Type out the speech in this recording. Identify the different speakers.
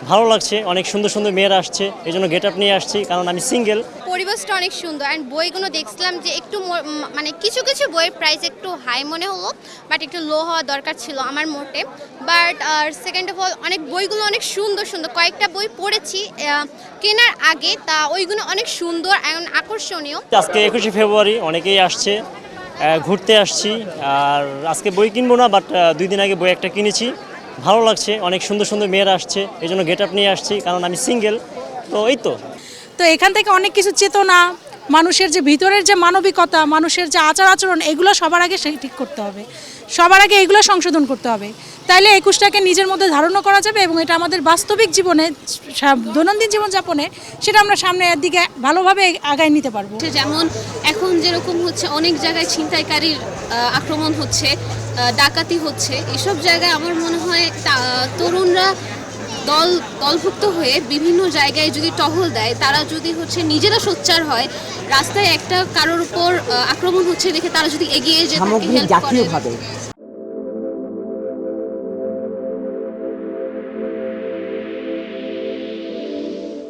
Speaker 1: ভালো লাগছে, অনেক সুন্দর সুন্দর মেয়েরা আসছে, এই জন্য গেট আপ নিয়ে আসছি, কারণ আমি সিঙ্গেল।
Speaker 2: পরিবেশটা অনেক সুন্দর অ্যান্ড বইগুলো দেখছিলাম যে একটু মানে কিছু কিছু বইয়ের প্রাইস একটু হাই মনে হলো, বাট একটু লো হওয়া দরকার ছিল আমার মোটে। বাট সেকেন্ড অফ অল অনেক বইগুলো অনেক সুন্দর সুন্দর, কয়েকটা বই পড়েছি কেনার আগে, তা ওইগুলো অনেক সুন্দর এবং আকর্ষণীয়।
Speaker 1: আজকে 21শে ফেব্রুয়ারি, অনেকেই আসছে, ঘুরতে আসছি। আর আজকে বই কিনবো না, বাট 2 দিন আগে বই একটা কিনেছি, ভালো লাগছে, অনেক সুন্দর সুন্দর মেয়েরা আসছে, এই জন্য গেট আপ নিয়ে আসছি, কারণ আমি সিঙ্গেল। তো এই তো
Speaker 3: এখান থেকে অনেক কিছু চেতনা, মানুষের যে ভিতরের যে মানবিকতা, মানুষের যে আচার আচরণ, এগুলো সবার আগে সেই ঠিক করতে হবে, সবার আগে এগুলো সংশোধন করতে হবে। তাইলে 21টাকে নিজের মধ্যে ধারণও করা যাবে এবং এটা আমাদের বাস্তবিক জীবনে, দৈনন্দিন জীবনযাপনে সেটা আমরা সামনের দিকে ভালোভাবে আগায় নিতে পারবো।
Speaker 4: যেমন এখন যেরকম হচ্ছে অনেক জায়গায় ছিনতাইকারীর আক্রমণ হচ্ছে, ডাকাতি হচ্ছে, এসব জায়গায় আমার মনে হয় তরুণরা দলভুক্ত হয়ে বিভিন্ন জায়গায় যদি টহল দেয়, তারা যদি হচ্ছে নিজেরা সোচ্চার হয়, রাস্তায় একটা কারোর উপর আক্রমণ হচ্ছে দেখে তারা যদি এগিয়ে যেতে হেল্প করে।